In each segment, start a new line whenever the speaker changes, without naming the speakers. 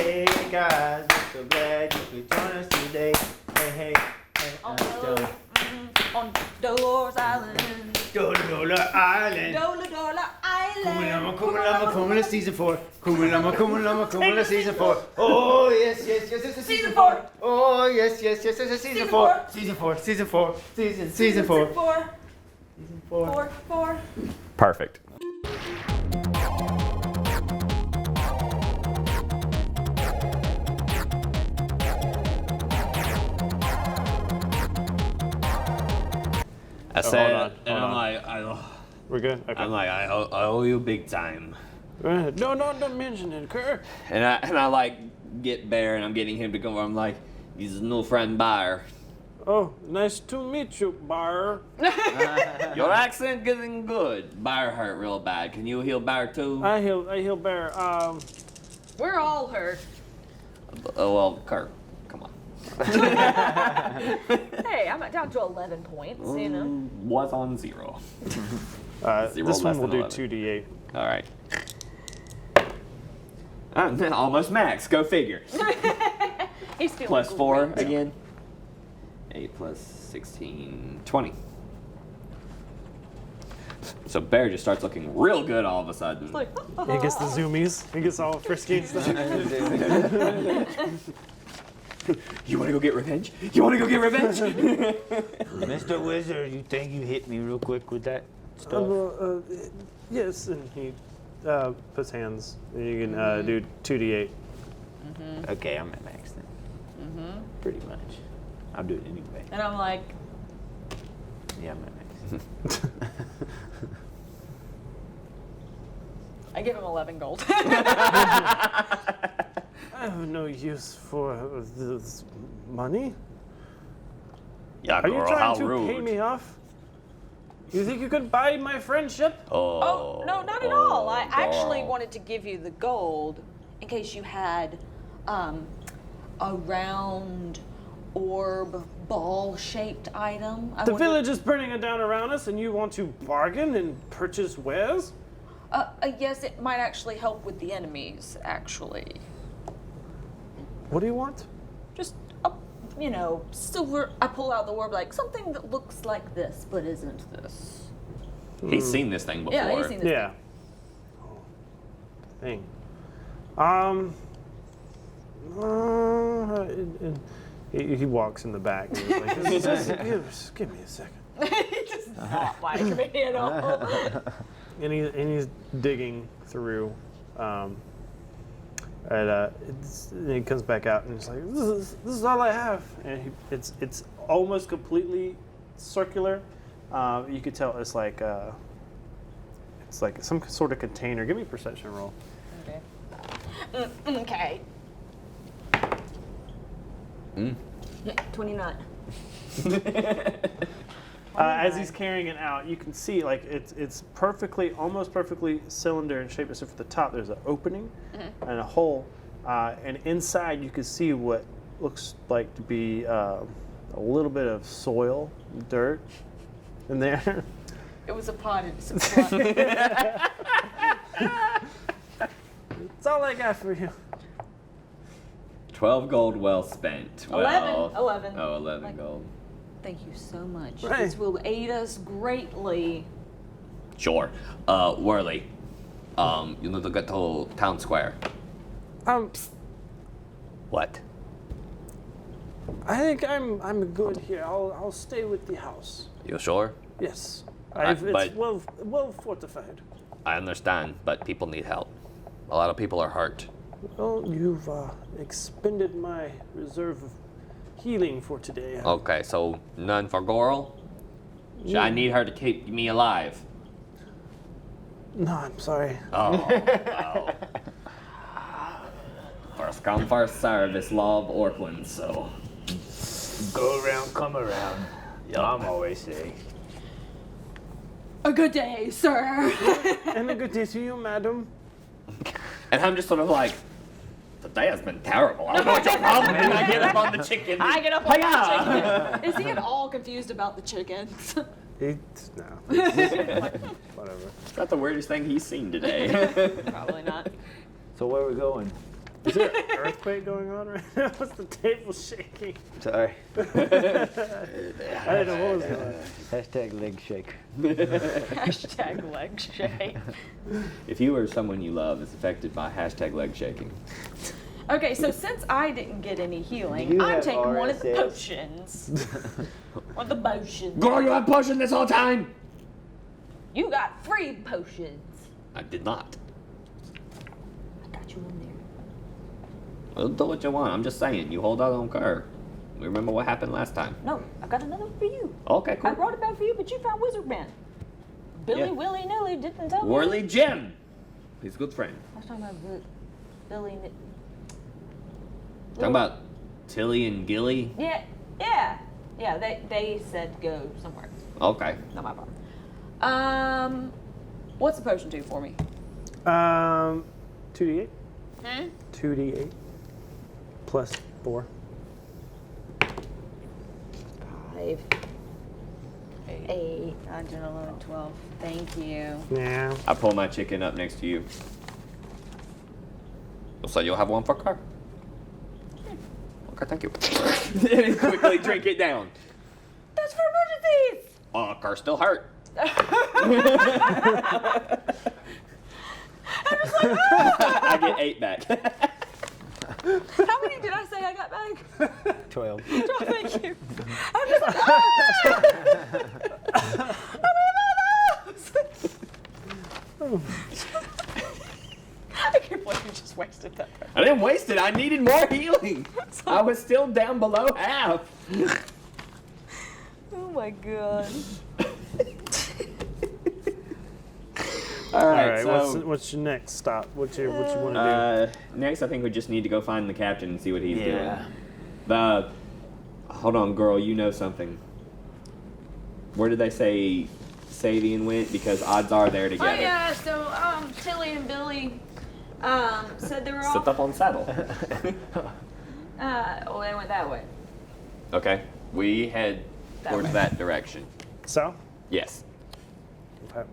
Hey guys, we're so glad you could join us today. Hey,
On Dolores Island.
Dola Island.
Dola Island.
Kumala, season 4. Kumala, season 4. Oh, yes, it's season 4. Oh, yes, it's season 4. Season 4. Season 4.
Four.
Perfect.
I said,
hold
and I'm
on.
like,
We're good? Okay.
I'm like, I owe you big time.
No, don't mention it, Kerr.
And I like get Bear and I'm getting him to come over. I'm like, he's his new friend Bear.
Oh, nice to meet you, Bar.
Your accent getting good. Bear hurt real bad. Can you heal Bear too?
I heal Bear.
We're all hurt.
Well, Kurt, come on.
Hey, I'm down to 11 points, you know.
Was on 0. Zero
This
less
one will
than
do
11.
2d8.
All right. Almost max. Go figure.
He's feeling
Plus 4
great.
again. 8 plus 16, 20. So Bear just starts looking real good all of a sudden.
Like,
He gets the zoomies. He gets all frisky and stuff.
You want to go get revenge?
Mr. Wizard, you think you hit me real quick with that stuff?
Yes, and he puts hands. And you can do 2d8.
Okay, I'm at max then. Pretty much. I'll do it anyway.
and I'm like,
Yeah, I'm at max.
I give him 11 gold.
I have no use for this money.
Yeah,
Are you
girl,
trying
how
to
rude.
pay me off? You think you could buy my friendship?
Oh, no, not at all. I actually
girl.
wanted to give you the gold in case you had a round orb ball-shaped item.
The village is burning down around us, and you want to bargain and purchase wares?
Yes, it might actually help with the enemies, actually.
What do you want?
Just, silver. I pull out the orb like something that looks like this, but isn't this.
He's seen this thing before.
Yeah, he's seen this.
Yeah. Thing. He walks in the back. And he's like, give me a second.
He just not like me at all.
And he's digging through. And he comes back out and he's like, "This is all I have." And it's almost completely circular. You could tell it's like some sort of container. Give me a perception roll.
Okay. 29.
As he's carrying it out, you can see like it's almost perfectly cylinder in shape, except for the top. There's an opening and a hole, and inside you can see what looks like to be a little bit of soil, dirt, in there.
It was a potted supply.
That's all I got for you.
12 gold well spent.
11.
Well,
11.
Oh, 11
Like-
gold.
Thank you so much.
Right.
This will aid us greatly.
Sure. Worley. You need to get to town square. What?
I think I'm good here. I'll stay with the house.
You sure?
Yes.
But-
It's well fortified.
I understand, but people need help. A lot of people are hurt.
Well, you've expended my reserve of healing for today.
Okay, so none for Goral? I need her to keep me alive.
No, I'm sorry.
Oh, well. First come, first serve is law of Orkland, so.
Go around, come around. I'm always say.
A good day, sir.
And a good day to you, madam.
And I'm just sort of like, the day has been terrible. I don't know what your problem is. I get up on the chicken.
I get up on the chicken. Is he at all confused about the chickens?
No. Whatever.
That's the weirdest thing he's seen today.
Probably not.
So where are we going?
Is there an earthquake going on right now? What's the table shaking?
Sorry.
I didn't know what was going on.
Hashtag leg shake.
Hashtag leg shake.
If you or someone you love is affected by hashtag leg shaking.
Okay, so since I didn't get any healing,
You
I'm
have
taking one of the
RSS.
potions. One of the potions.
Girl, you had potion this whole time!
You got 3 potions.
I did not.
I got you in there.
Well, do what you want. I'm just saying, you hold out on Kerr. Remember what happened last time?
No, I got another one for you.
Okay,
I
cool.
brought it back for you, but you found Wizard Man. Billy
Yeah.
Willy Nilly didn't tell me.
Whirly Jim! He's a good friend.
I was talking about Billy.
Talking about Tilly and Gilly?
Yeah. They said go somewhere.
Okay.
Not my problem. What's the potion do for me?
2d8. 2d8 plus 4.
5, 8, 9, 10, 11, 12. Thank you.
Yeah.
I pull my chicken up next to you. So you'll have one for Kerr. Okay, thank you. And quickly drink it down.
That's for emergencies.
Kerr still hurt. I get 8 back.
How many did I say I got back?
12.
Oh, thank you. I'm just like, I can't believe you just wasted that.
I didn't waste it. I needed more healing. I was still down below half.
Oh my god.
All right.
All right.
So,
What's your next stop? What you want to
next, I think we just need to go find the captain and see what he's
Yeah.
doing. Hold on, girl. You know something. Where did they say Sabian went? Because odds are they're together.
Oh yeah, so Tilly and Billy said they were
Sit
all
up on saddle.
they went that way.
Okay. We head
That
towards
way.
that direction.
do? South.
Yes.
Okay.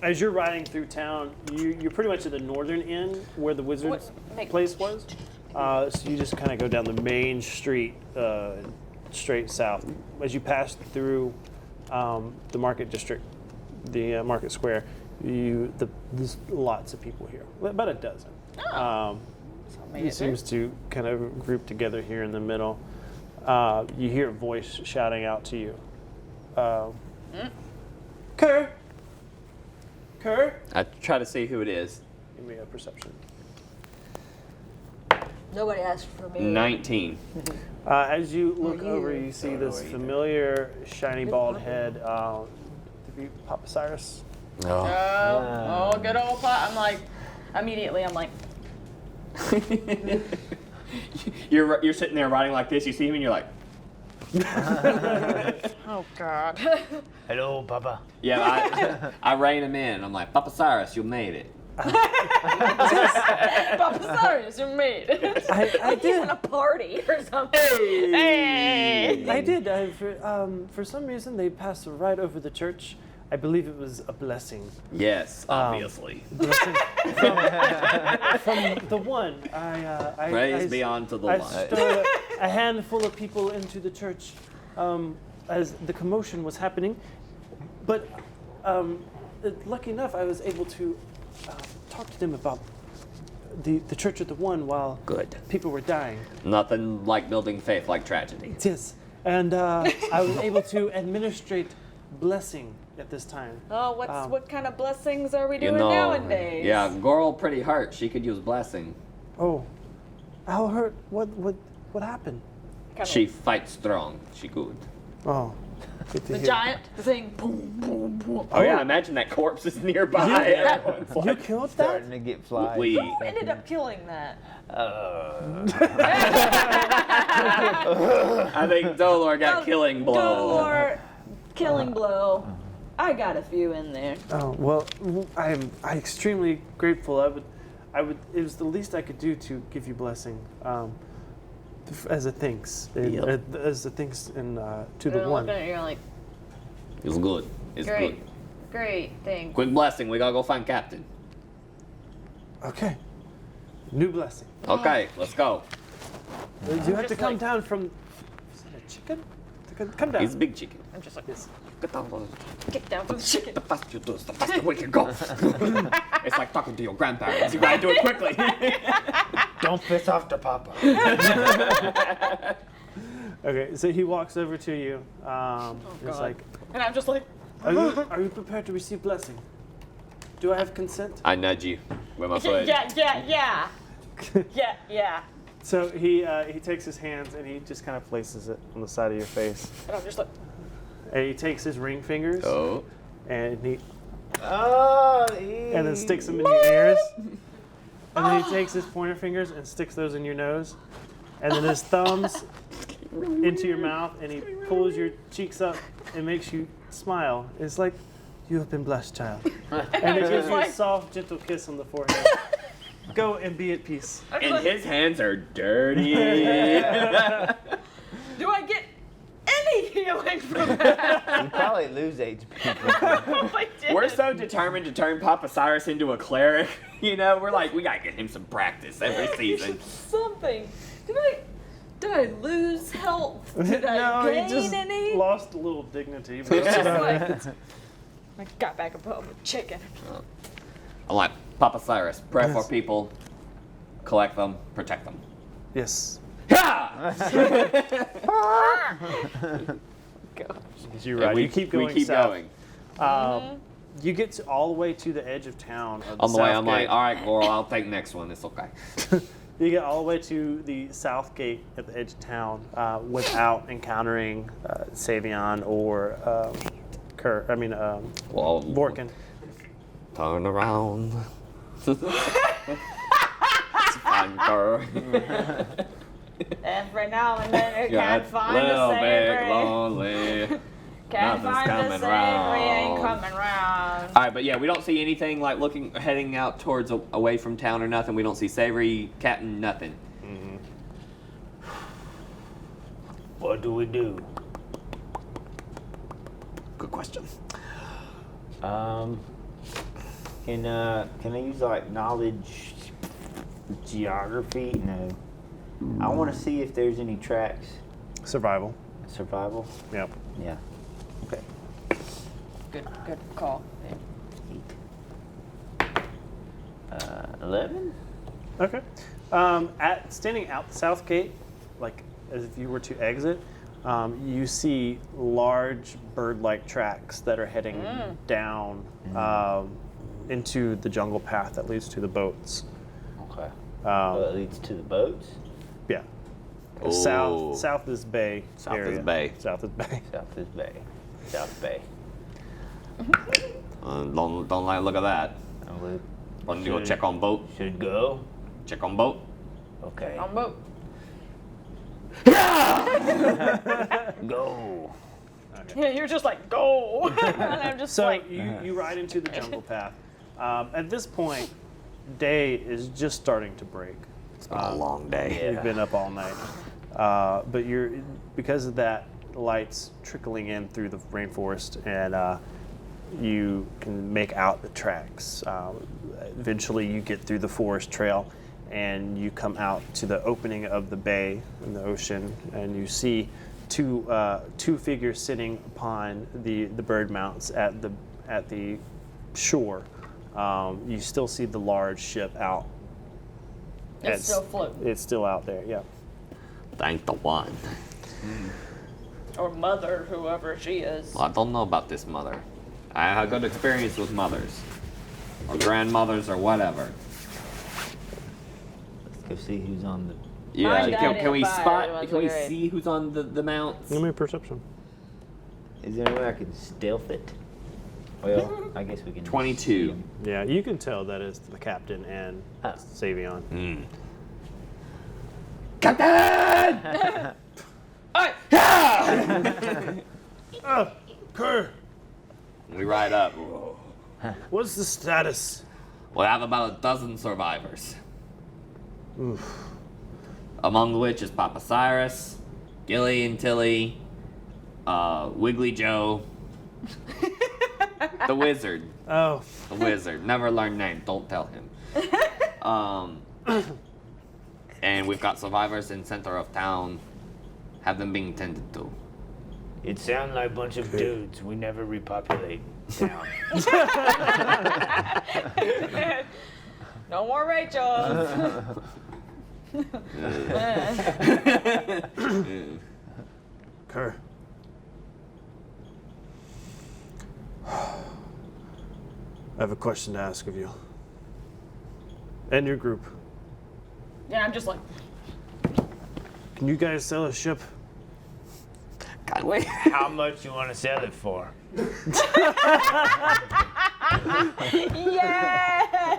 As you're riding through town, you're pretty much at the northern end where the wizard's
Make-
place was. So you just kind of go down the main street straight south. As you pass through the market district, the market square, there's lots of people here, about a dozen.
Made
It
it through.
seems to kind of group together here in the middle. You hear a voice shouting out to you. Kerr! Kerr!
I try to see who it is.
Give me a perception.
Nobody asked for me.
19.
As you look
you?
over, you see this familiar shiny bald head. Papa Cyrus.
Oh, good old pot. I'm like, immediately, I'm like,
You're sitting there riding like this. You see him and you're like,
oh god.
Hello, Papa.
yeah. I rein him in. I'm like, Papa Cyrus, you made it.
Papa Cyrus, you're made.
I
Like he's in a party or something. Hey.
I did. For some reason, they passed right over the church. I believe it was a blessing.
Yes, obviously.
Blessing from the one.
Praise be unto the
I
one.
stole a handful of people into the church as the commotion was happening. But lucky enough, I was able to talk to them about the Church of the One while
Good.
people were dying.
Nothing like building faith like tragedy.
Yes. And I was able to administrate blessing at this time.
Oh, what kind of blessings are we
You
doing
know,
nowadays?
yeah, girl pretty hurt. She could use blessing.
Oh, how hurt? What happened?
Kinda
She fights strong. She good.
Oh, good to
the
hear.
giant thing. Boom, boom, boom.
Oh yeah, imagine that corpse is nearby.
Yeah.
Everyone's
You
like,
killed that?
Starting to get flies.
we.
Who ended up killing that?
I think Dolor got killing blow.
Dolor, killing blow. I got a few in there.
Oh well, I'm extremely grateful. I would. It was the least I could do to give you blessing, as a thanks, as a thanks, and to the
You're
one.
looking at you like,
It's good. It's
great,
good.
great, thanks.
Quick blessing. We gotta go find Captain.
Okay. New blessing.
Okay, let's go.
You have to come down from. Is that a chicken? Come down.
He's a big chicken.
I'm just like,
Yes.
get down from the chicken.
The faster you do this, the faster we can go. It's like talking to your grandparents. You gotta do it quickly.
Don't piss off the papa.
Okay, so he walks over to you. He's
God.
like,
And I'm just like,
are you prepared to receive blessing? Do I have consent?
I nudge you with my foot.
yeah.
So he takes his hands and he just kind of places it on the side of your face.
And I'm just like,
And he takes his ring fingers
Oh.
and he
Oh,
and then sticks them in your ears. And then he takes his pointer fingers and sticks those in your nose. And then his thumbs into your mouth and he pulls your cheeks up and makes you smile. It's like, you have been blessed, child. And it gives you a soft, gentle kiss on the forehead. Go and be at peace.
And his hands are dirty.
do I get any healing from that?
You probably lose age people.
I did.
We're so determined to turn Papa Cyrus into a cleric. You know, we're like, we gotta get him some practice every season.
Something. Did I lose health? Did I
No,
gain
he just
any?
lost a little dignity. But
It's just like, I got back above the chicken.
I'm like, Papa Cyrus, pray for
Yes.
people, collect them, protect them.
yes.
Yeah!
You're right. You keep going
We keep
south.
going.
You get all the way to the edge of town. Of
On the way,
south
I'm
gate.
like, all right, Laurel, I'll take next one. It's okay.
You get all the way to the south gate at the edge of town without encountering Savion or
Well,
Vorkin.
turn around. It's fine, girl.
Every now and then you
Yeah,
can't find
little
a
bit
savory.
lonely.
Can't
Nothing's
find a
coming
savory, ain't
round.
coming round.
All right, but yeah, we don't see anything like heading out towards away from town or nothing. We don't see Savory, Captain, nothing.
What do we do?
Good question.
Can I use like knowledge, geography? No. I want to see if there's any tracks.
Survival.
Survival.
Yep.
Yeah. Okay.
Good call.
11.
Okay. Standing out the south gate, like as if you were to exit, you see large bird-like tracks that are heading down into the jungle path that leads to the boats.
Okay. That leads to the boats.
Yeah.
Ooh.
South is bay.
South
area.
is bay.
South is bay.
South is Bay. South Bay.
Don't like the look of that. Want to go check on boat?
Should go.
Check on boat.
Okay.
On boat.
Go.
Yeah, you're just like, go. And I'm just
So
like,
you ride into the jungle path. At this point, day is just starting to break.
It's been a long day.
You've been up all night, but because of that, light's trickling in through the rainforest, and you can make out the tracks. Eventually, you get through the forest trail, and you come out to the opening of the bay in the ocean, and you see two figures sitting upon the bird mounts at the shore. You still see the large ship out.
it's still floating.
It's still out there, yeah.
Thank the one.
Or mother, whoever she is.
I don't know about this mother. I have a good experience with mothers. Or grandmothers or whatever.
Let's go see who's on the.
Yeah,
Mine died
can
in
we
a fire,
spot,
it was
can we
great.
see who's on the mounts?
Give me a perception.
Is there any way I can stealth it? Well, I guess we can.
22.
Yeah, you can tell that it's the captain and
Oh.
Savion.
Captain!
Alright.
Oh, Kerr,
We ride up.
what's the status?
We have about a dozen survivors. Among which is Papa Cyrus, Gilly and Tilly, Wiggly Joe, the wizard.
Oh,
The wizard. Never learned name. Don't tell him. And we've got survivors in center of town. Have them being tended to.
It sounds like a bunch of dudes. We never repopulate town.
No more Rachel.
Kerr. I have a question to ask of you. And your group.
Yeah, I'm just like,
Can you guys sell a ship?
God, wait.
How much you want to sell it for?
yeah.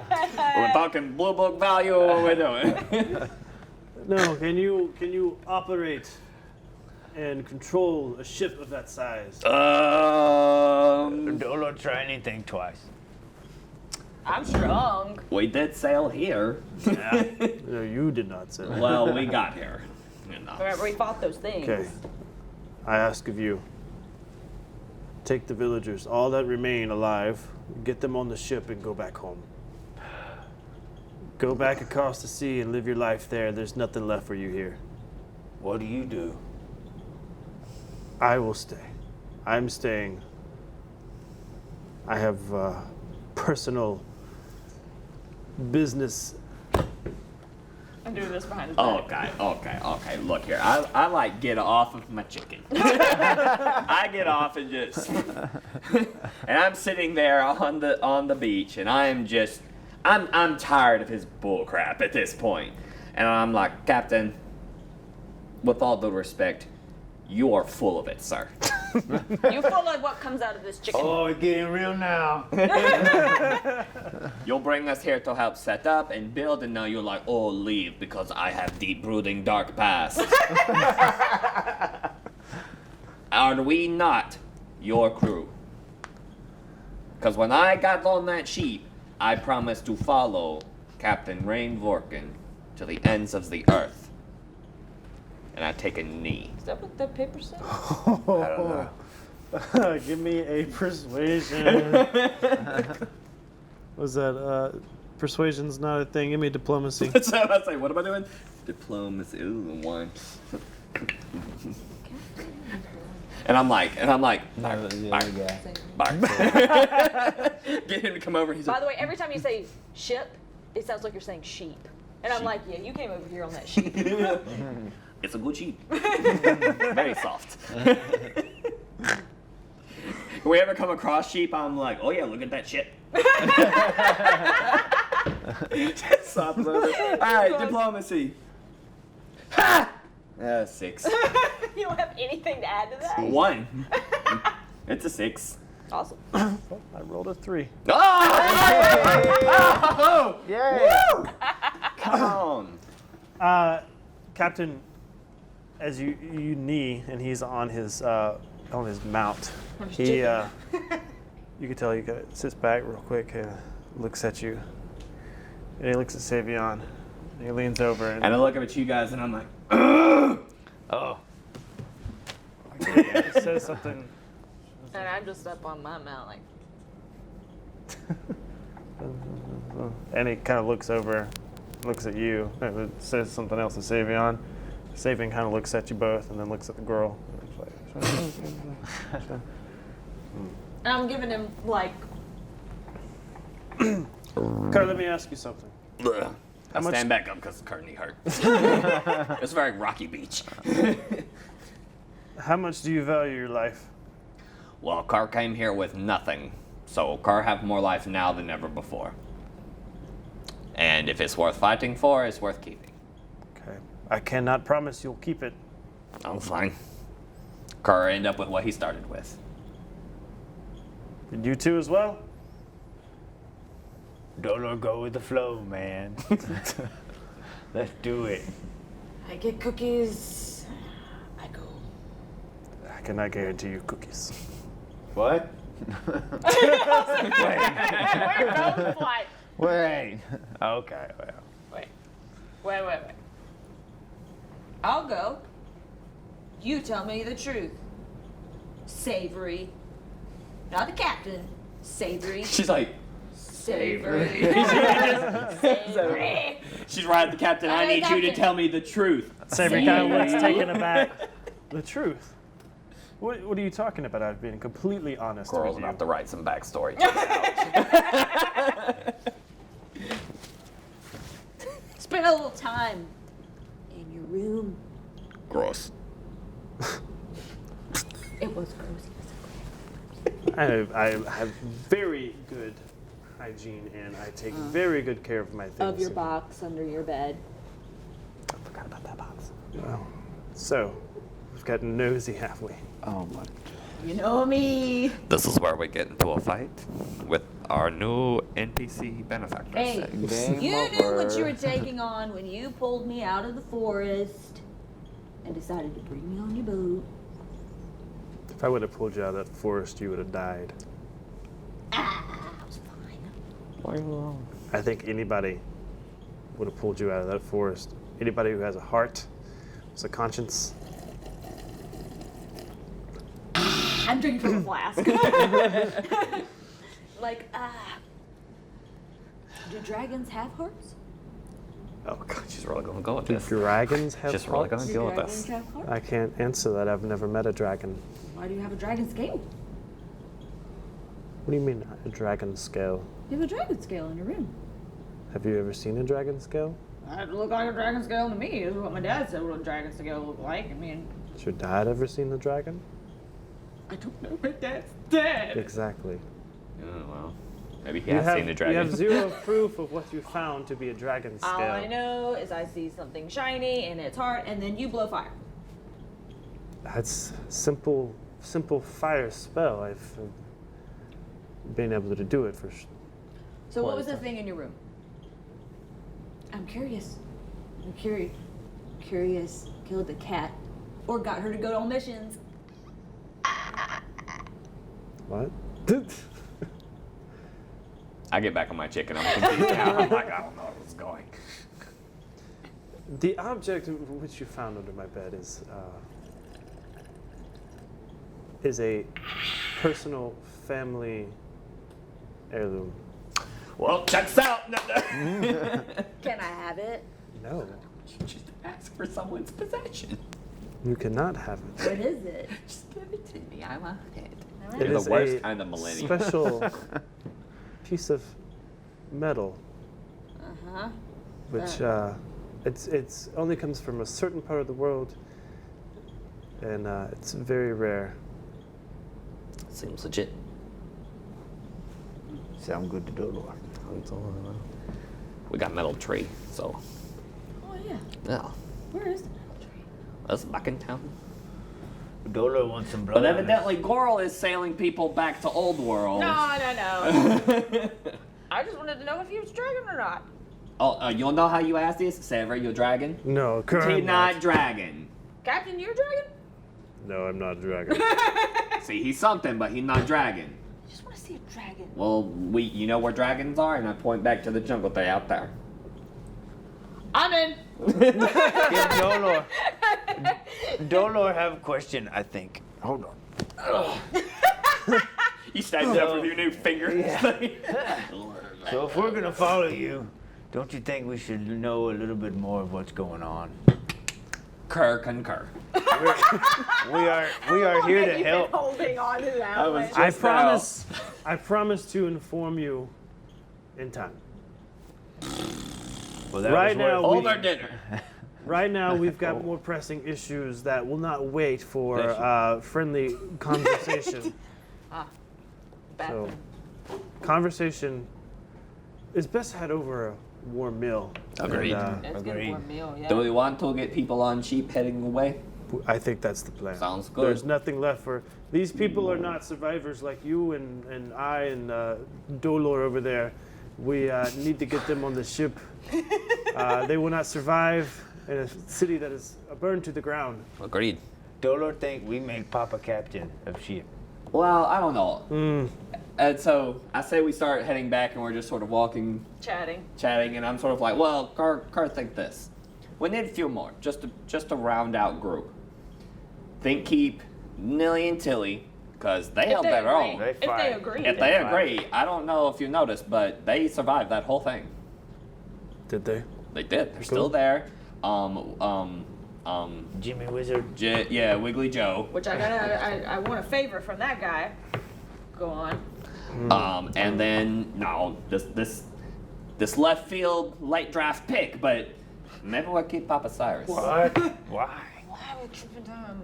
We're talking blue book value or what we're doing.
No, can you operate and control a ship of that size?
Don't try anything twice.
I'm strong.
We did sail here.
No, you did not say that.
Well, we got here. You know.
Remember, we fought those things.
Okay. I ask of you. Take the villagers, all that remain alive, get them on the ship and go back home. Go back across the sea and live your life there. There's nothing left for you here.
What do you do?
I will stay. I'm staying. I have personal business.
I'm doing this behind his back.
Okay. Look here. I like get off of my chicken. I get off and just, and I'm sitting there on the beach, and I'm tired of his bull crap at this point, and I'm like, Captain, with all due respect, you are full of it, sir.
You full of what comes out of this chicken.
Oh, it's getting real now.
You'll bring us here to help set up and build, and now you're like, oh, leave because I have deep brooding dark past. Are we not your crew? Because when I got on that sheep, I promised to follow Captain Rain Vorkin to the ends of the earth. And I take a knee.
Is that what that paper said?
I don't know.
Give me a persuasion. Was that persuasion's not a thing? Give me diplomacy.
So I was like, what am I doing? Diplomacy. Ooh, one. And I'm like, bark. Get him to come over. He's
By
like,
the way, every time you say ship, it sounds like you're saying sheep. And I'm like, yeah, you came over here on that sheep.
it's a good sheep. Very soft. If we ever come across sheep, I'm like, oh yeah, look at that shit. Soft leather. All right, diplomacy. Ha! 6.
You don't have anything to add to that?
1. It's a 6.
Awesome.
I rolled a 3.
Oh!
Yeah.
Woo! Come on.
Captain, as you knee and he's on his mount, he you can tell he sits back real quick, looks at you, and he looks at Savion. And he leans over and
And I look up at you guys and I'm like,
Oh.
he says something.
And I'm just up on my mount like,
And he kind of looks over, looks at you, and says something else to Savion. Savion kind of looks at you both and then looks at the girl.
and I'm giving him like,
Carl, let me ask you something.
I
much-
stand back up because the curtain hurt. It's a very rocky beach.
How much do you value your life?
Well, Carr came here with nothing, so Carr have more life now than ever before. And if it's worth fighting for, it's worth keeping.
Okay. I cannot promise you'll keep it.
I'm fine. Carr end up with what he started with.
Did you two as well?
Don't go with the flow, man. Let's do it.
I get cookies, I go.
I cannot guarantee you cookies.
What?
We're both like,
Wait.
Okay, well.
wait. I'll go. You tell me the truth. Savory. Not the captain. Savory.
She's like,
Savory.
She's right at the captain. I need you to tell me the truth.
Savory kind of looks taken aback. The truth? What are you talking about? I've been completely honest
Girl's
with
gonna
you.
have to write some backstory.
Spend a little time in your room.
Gross.
It was gross.
I have very good hygiene and I take very good care of my things.
Of your box under your bed.
I forgot about that box.
Well, so, we've gotten nosy, have we?
Oh my.
You know me.
This is where we get into a fight with our new NPC benefactors.
Hey,
Game
you knew what
over.
you were taking on when you pulled me out of the forest and decided to bring me on your boat.
If I would have pulled you out of that forest, you would have died.
Ah, I was fine.
I think anybody would have pulled you out of that forest. Anybody who has a heart, has a conscience.
I'm drinking from a flask. Do dragons have hearts?
Oh god, she's really gonna go with
Do
this.
dragons have
She's really
hearts?
gonna
Do
go with
dragons
this.
have hearts?
I can't answer that. I've never met a dragon.
Why do you have a dragon scale?
What do you mean, a dragon scale?
You have a dragon scale in your room.
Have you ever seen a dragon scale?
It looked like a dragon scale to me. This is what my dad said what a dragon scale looked like. I mean,
Has your dad ever seen a dragon?
I don't know. My dad's dead.
Exactly.
Oh well. Maybe he
You
has
have,
seen the
you
dragon.
have zero proof of what you found to be a dragon scale.
All I know is I see something shiny in its heart, and then you blow fire.
That's simple fire spell. I've been able to do it for.
So what
What
was
is
the
that?
thing in your room? I'm curious. I'm curious. Curious killed the cat, or got her to go on missions.
What?
I get back on my chicken. I'm confused now. I'm like, I don't know where it's going.
The object which you found under my bed is a personal family heirloom.
Well, checks out.
Can I have it?
No,
Just ask for someone's possession.
you cannot have it.
What is it?
Just give it to me. I want it.
It
You're
is
the worst
a
kind of millennial.
special piece of metal,
Uh-huh.
which it's only comes from a certain part of the world, and it's very rare.
Seems legit.
Sound good to Dolor.
We got metal tree, so
Oh yeah.
yeah.
Where is the metal tree?
That's back in town.
Dolor wants some blood.
But
on it.
evidently, Goral is sailing people back to Old World.
No. I just wanted to know if he was dragon or not.
Oh, you'll know how you ask this? Sever, you dragon?
No,
He
currently
not dragon.
Captain, you're a dragon?
No, I'm not a dragon.
See, he's something, but he's not dragon.
I just want to see a dragon.
Well, you know where dragons are? And I point back to the jungle thing out there.
I'm in.
Give Dolor. Dolor have a question, I think. Hold on.
You stand up with your new fingers.
So if we're gonna follow you, don't you think we should know a little bit more of what's going on?
Concur.
We are here to help.
Holding on to that
I was
I
just
promise to inform you in time.
Well, that
Right
was
now,
worth-
Hold our dinner.
Right now, we've got more pressing issues that will not wait for
Bless you.
friendly conversation. So, conversation is best had over a warm meal.
Agreed.
And,
Let's get a warm meal, yeah.
Do we want to get people on sheep heading away?
I think that's the plan.
Sounds good.
There's nothing left for these people. Are not survivors like you and I and Dolor over there. We need to get them on the ship. They will not survive in a city that is burned to the ground.
Agreed.
Dolor think we make Papa captain of ship.
Well, I don't know. And so I say we start heading back, and we're just sort of walking,
Chatting.
chatting, and I'm sort of like, well, Car, think this. We need a few more, just to round out group. Think keep Nilly and Tilly, because they
If
held
they
their
agree.
own.
They
If they
fight.
agree.
If they agree, I don't know if you noticed, but they survived that whole thing.
Did they?
They did. They're still there.
Jimmy Wizard.
Yeah, Wiggly Joe.
Which I want a favor from that guy. Go on.
And then no, this left field late draft pick, but maybe we'll keep Papa Cyrus.
What? Why?
Why are we tripping down?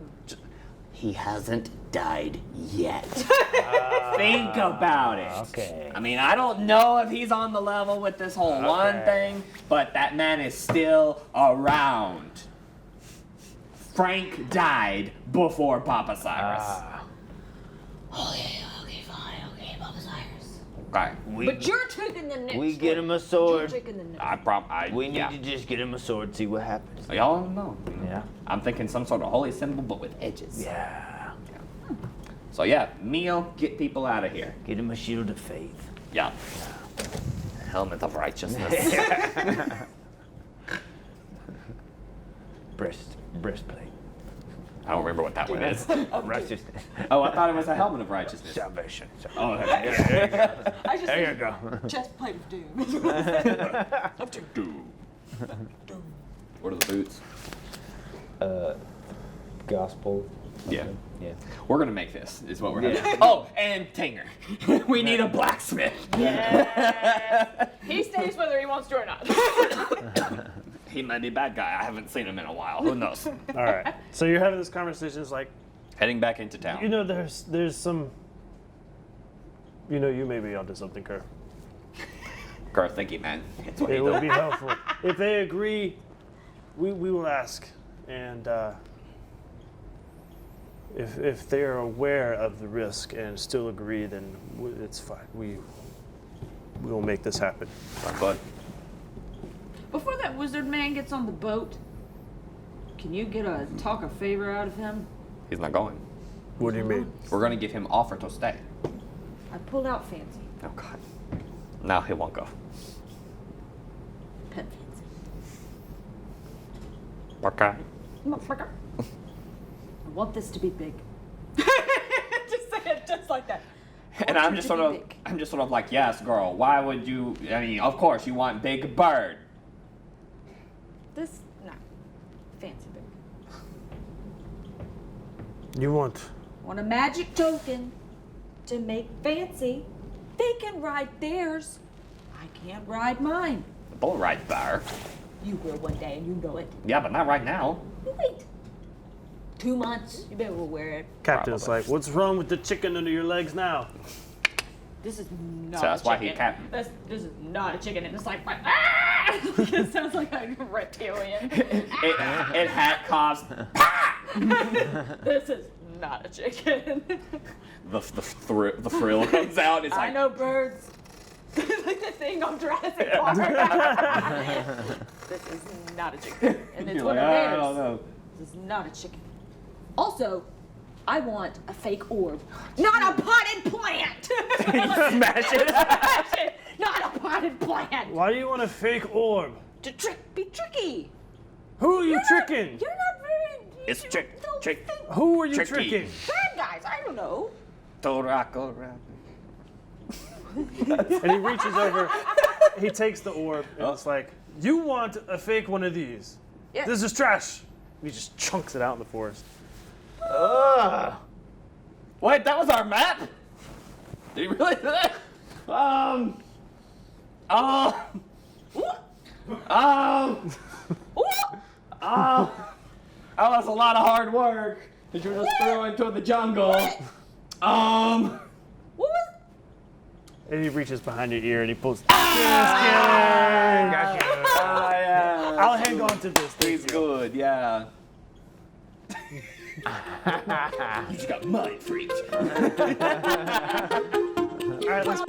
He hasn't died yet. Think about it.
Okay.
I mean, I don't know if he's on the level with this whole one
Okay.
thing, but that man is still around. Frank died before Papa Cyrus.
Okay, fine. Okay, Papa Cyrus.
Okay.
But you're taking the next
We get
one.
him a sword.
You're taking the next
We need
yeah.
to just get him a sword, see what happens.
Y'all don't know.
Yeah.
I'm thinking some sort of holy symbol, but with edges.
Yeah.
So yeah, meal, get people out of here.
Get him a shield of faith.
Yeah. Helmet of righteousness.
Breastplate.
I don't remember what that one is.
Righteousness.
Oh, I thought it was a helmet of righteousness.
Salvation.
Oh, okay.
I just
There
said
you go.
chest plate of doom.
What are the boots?
Gospel.
Yeah.
Yeah.
We're gonna make this, is what we're gonna do. Oh, and Tanger. We need a blacksmith.
He stays whether he wants to or not.
He might be a bad guy. I haven't seen him in a while. Who knows?
All right. So you're having this conversation. It's like,
Heading back into town.
you know, there's some. You know, you may be onto something, Kerr.
Garth, thank you, man. It's what
It
he
will
does.
be helpful if they agree. We will ask, and if they are aware of the risk and still agree, then it's fine. We will make this happen.
But
Before that wizard man gets on the boat, can you get a talk a favor out of him?
he's not going.
What do you mean?
We're gonna give him offer to stay.
I pulled out Fancy.
Oh God. Now he won't go.
Pet Fancy.
Okay.
Motherfucker. I want this to be big. Just say it just like that.
And
want
I'm
it
just
to
sort
be
of,
big.
I'm just sort of like, yes, girl. Why would you? I mean, of course, you want Big Bird.
This, no. Fancy big.
You want?
Want a magic token to make Fancy. They can ride theirs. I can't ride mine.
The bull ride's better.
You will one day, and you know it.
Yeah, but not right now.
You wait. 2 months. You better wear it.
Captain's
Probably.
like, what's wrong with the chicken under your legs now?
This is not
So that's
a
why
chicken.
he captain.
This is not a chicken, and it's like, ah! It sounds like a reptilian.
It hat coughs.
This is not a chicken.
The frill comes out. It's
I
like,
know birds. Like the thing on Jurassic Park. This is not a chicken, and it's
you're
one
like,
of
I
theirs.
don't know.
This is not a chicken. Also, I want a fake orb, not a potted plant.
Smash it.
Not a potted plant.
Why do you want a fake orb?
To be tricky.
Who are you tricking?
You're not very.
It's
you
trick-
don't
trick-
think
Who are you
Tricky.
tricking?
bad guys. I don't know.
Torako around.
And he reaches over, he takes the orb, and it's like, you want a fake one of these?
Yeah.
This is trash. He just chunks it out in the forest.
Wait, that was our map? Did he really do that? Oh, that was a lot of hard work that you just threw into the jungle.
What was?
And he reaches behind your ear and he pulls.
Gotcha.
Yeah.
I'll hang on to this.
He's good, yeah. He's got mind freaks.
All right, let's.